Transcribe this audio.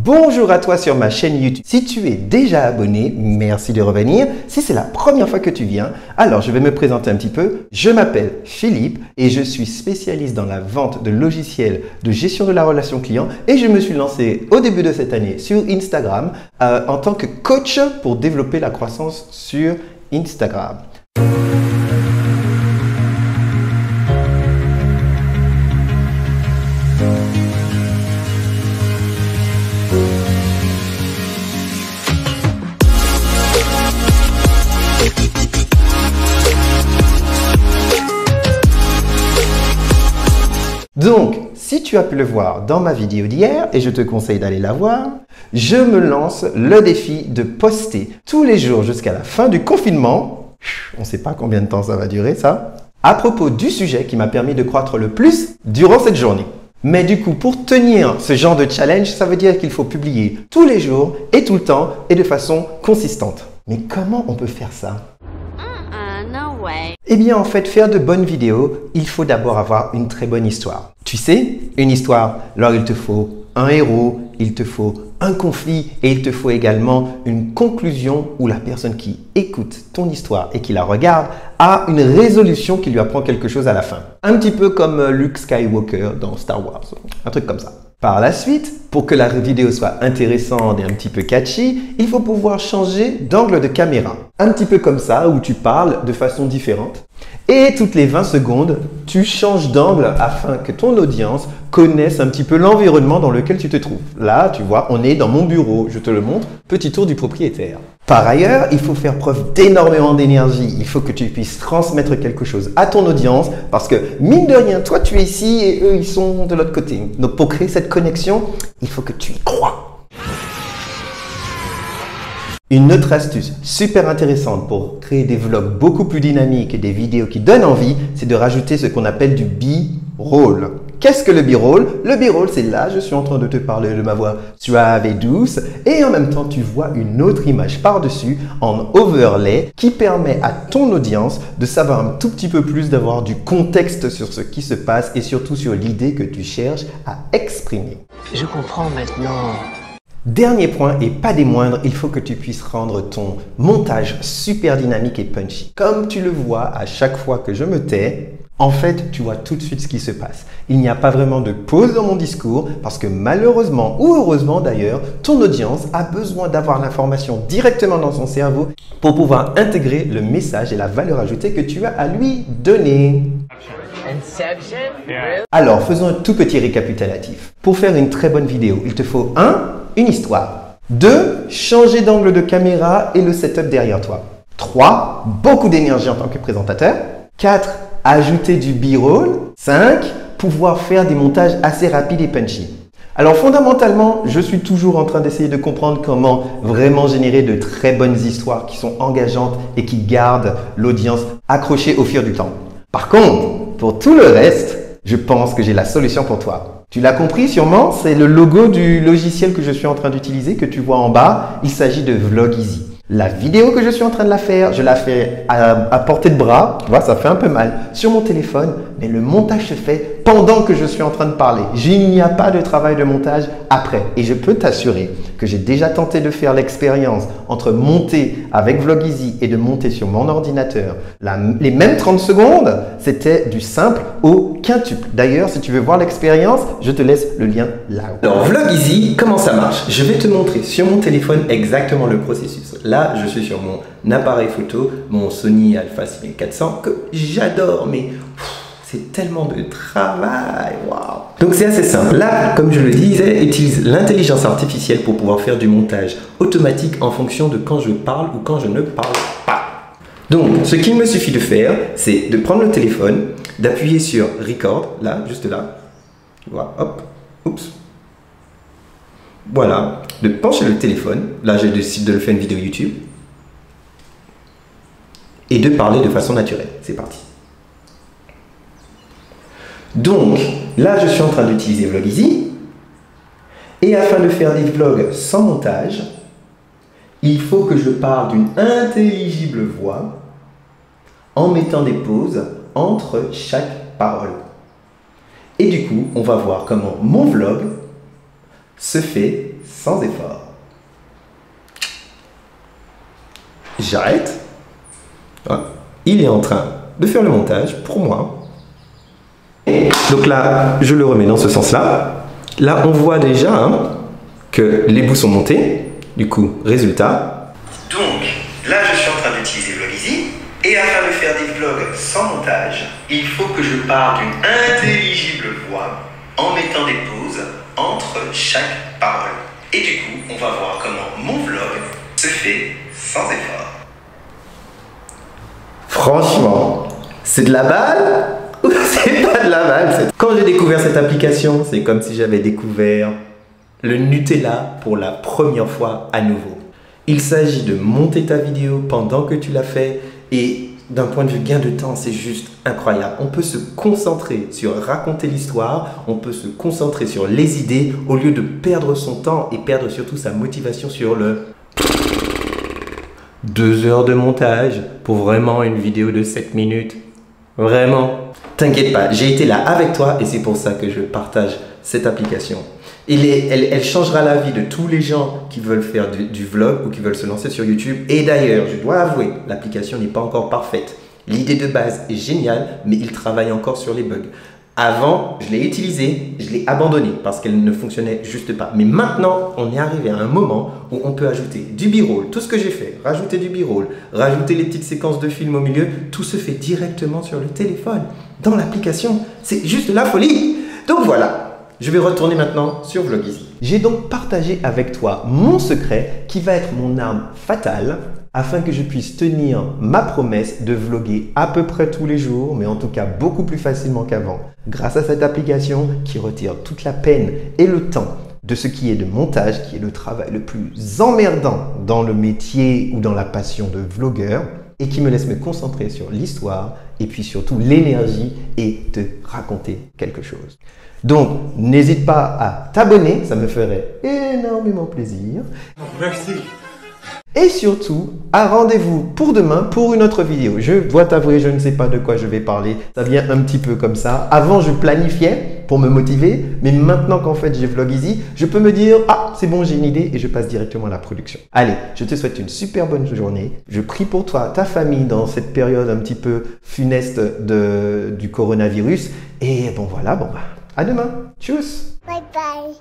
Bonjour à toi sur ma chaîne YouTube. Si tu es déjà abonné, merci de revenir. Si c'est la première fois que tu viens, alors je vais me présenter un petit peu. Je m'appelle Philippe et je suis spécialiste dans la vente de logiciels de gestion de la relation client et je me suis lancé au début de cette année sur Instagram en tant que coach pour développer la croissance sur Instagram. Donc, si tu as pu le voir dans ma vidéo d'hier, et je te conseille d'aller la voir, je me lance le défi de poster tous les jours jusqu'à la fin du confinement, on ne sait pas combien de temps ça va durer ça, à propos du sujet qui m'a permis de croître le plus durant cette journée. Mais du coup, pour tenir ce genre de challenge, ça veut dire qu'il faut publier tous les jours et tout le temps et de façon consistante. Mais comment on peut faire ça ? No way. Eh bien, en fait, faire de bonnes vidéos, il faut d'abord avoir une très bonne histoire. Tu sais, une histoire, alors il te faut un héros, il te faut un conflit et il te faut également une conclusion où la personne qui écoute ton histoire et qui la regarde a une résolution qui lui apprend quelque chose à la fin. Un petit peu comme Luke Skywalker dans Star Wars, un truc comme ça. Par la suite, pour que la vidéo soit intéressante et un petit peu catchy, il faut pouvoir changer d'angle de caméra. Un petit peu comme ça, où tu parles de façon différente. Et toutes les 20 secondes, tu changes d'angle afin que ton audience connaisse un petit peu l'environnement dans lequel tu te trouves. Là, tu vois, on est dans mon bureau, je te le montre, petit tour du propriétaire. Par ailleurs, il faut faire preuve d'énormément d'énergie. Il faut que tu puisses transmettre quelque chose à ton audience parce que, mine de rien, toi tu es ici et eux ils sont de l'autre côté. Donc pour créer cette connexion, il faut que tu y crois. Une autre astuce super intéressante pour créer des vlogs beaucoup plus dynamiques et des vidéos qui donnent envie, c'est de rajouter ce qu'on appelle du B-roll. Qu'est-ce que le B-roll? Le B-roll, c'est là, je suis en train de te parler de ma voix suave et douce et en même temps, tu vois une autre image par-dessus en overlay qui permet à ton audience de savoir un tout petit peu plus, d'avoir du contexte sur ce qui se passe et surtout sur l'idée que tu cherches à exprimer. Je comprends maintenant. Dernier point et pas des moindres, il faut que tu puisses rendre ton montage super dynamique et punchy. Comme tu le vois à chaque fois que je me tais, en fait, tu vois tout de suite ce qui se passe. Il n'y a pas vraiment de pause dans mon discours parce que malheureusement ou heureusement d'ailleurs, ton audience a besoin d'avoir l'information directement dans son cerveau pour pouvoir intégrer le message et la valeur ajoutée que tu as à lui donner. Inception? Really? Alors, faisons un tout petit récapitulatif. Pour faire une très bonne vidéo, il te faut 1. Une histoire. 2. Changer d'angle de caméra et le setup derrière toi. 3. Beaucoup d'énergie en tant que présentateur. 4. Ajouter du B-roll. 5. Pouvoir faire des montages assez rapides et punchy. Alors fondamentalement, je suis toujours en train d'essayer de comprendre comment vraiment générer de très bonnes histoires qui sont engageantes et qui gardent l'audience accrochée au fil du temps. Par contre, pour tout le reste, je pense que j'ai la solution pour toi. Tu l'as compris sûrement, c'est le logo du logiciel que je suis en train d'utiliser que tu vois en bas. Il s'agit de Vlogizy. La vidéo que je suis en train de la faire, je la fais à portée de bras. Tu vois, ça fait un peu mal sur mon téléphone, mais le montage se fait pendant que je suis en train de parler. Il n'y a pas de travail de montage après. Et je peux t'assurer que j'ai déjà tenté de faire l'expérience entre monter avec Vlogizy et de monter sur mon ordinateur. Les mêmes 30 secondes, c'était du simple au quintuple. D'ailleurs, si tu veux voir l'expérience, je te laisse le lien là-haut. Alors, Vlogizy, comment ça marche? Je vais te montrer sur mon téléphone exactement le processus. Là, je suis sur mon appareil photo, mon Sony Alpha 6400 que j'adore, mais c'est tellement de travail, waouh! Donc c'est assez simple. Là, comme je le disais, utilise l'intelligence artificielle pour pouvoir faire du montage automatique en fonction de quand je parle ou quand je ne parle pas. Donc, ce qu'il me suffit de faire, c'est de prendre le téléphone, d'appuyer sur Record, là, juste là. Tu vois, hop, oups. Voilà, de pencher le téléphone. Là, j'ai décidé de le faire une vidéo YouTube. Et de parler de façon naturelle. C'est parti. Donc, là, je suis en train d'utiliser Vlogizy. Et afin de faire des vlogs sans montage, il faut que je parle d'une intelligible voix en mettant des pauses entre chaque parole. Et du coup, on va voir comment mon vlog se fait sans effort. J'arrête. Voilà. Il est en train de faire le montage pour moi. Et donc là, je le remets dans ce sens-là. Là, on voit déjà que les bouts sont montés. Du coup, résultat. Donc, là, je suis en train d'utiliser Vlogeasy. Et afin de faire des vlogs sans montage, il faut que je parle d'une intelligible voix en mettant des pauses entre chaque parole. Et du coup, on va voir comment mon vlog se fait sans effort. Franchement, c'est de la balle ou c'est pas de la balle? Quand j'ai découvert cette application, c'est comme si j'avais découvert le Nutella pour la première fois à nouveau. Il s'agit de monter ta vidéo pendant que tu l'as fait et d'un point de vue gain de temps, c'est juste incroyable. On peut se concentrer sur raconter l'histoire, on peut se concentrer sur les idées au lieu de perdre son temps et perdre surtout sa motivation sur le 2 heures de montage pour vraiment une vidéo de 7 minutes. Vraiment. T'inquiète pas, j'ai été là avec toi et c'est pour ça que je partage cette application. Elle changera la vie de tous les gens qui veulent faire du vlog ou qui veulent se lancer sur YouTube. Et d'ailleurs, je dois avouer, l'application n'est pas encore parfaite. L'idée de base est géniale, mais il travaille encore sur les bugs. Avant, je l'ai utilisée, je l'ai abandonnée parce qu'elle ne fonctionnait juste pas. Mais maintenant, on est arrivé à un moment où on peut ajouter du b-roll, tout ce que j'ai fait, rajouter du b-roll, rajouter les petites séquences de films au milieu, tout se fait directement sur le téléphone, dans l'application. C'est juste la folie. Donc voilà. Je vais retourner maintenant sur Vlogeasy. J'ai donc partagé avec toi mon secret qui va être mon arme fatale afin que je puisse tenir ma promesse de vlogger à peu près tous les jours, mais en tout cas beaucoup plus facilement qu'avant, grâce à cette application qui retire toute la peine et le temps de ce qui est de montage, qui est le travail le plus emmerdant dans le métier ou dans la passion de vlogueur, et qui me laisse me concentrer sur l'histoire et puis surtout l'énergie et te raconter quelque chose. Donc, n'hésite pas à t'abonner, ça me ferait énormément plaisir. Merci. Et surtout, à rendez-vous pour demain pour une autre vidéo. Je dois t'avouer, je ne sais pas de quoi je vais parler. Ça vient un petit peu comme ça. Avant, je planifiais pour me motiver. Mais maintenant qu'en fait, j'ai Vlogeasy, je peux me dire, ah, c'est bon, j'ai une idée et je passe directement à la production. Allez, je te souhaite une super bonne journée. Je prie pour toi, ta famille dans cette période un petit peu funeste du coronavirus. Et bon, voilà, bon, bah, à demain. Tchuss. Bye bye.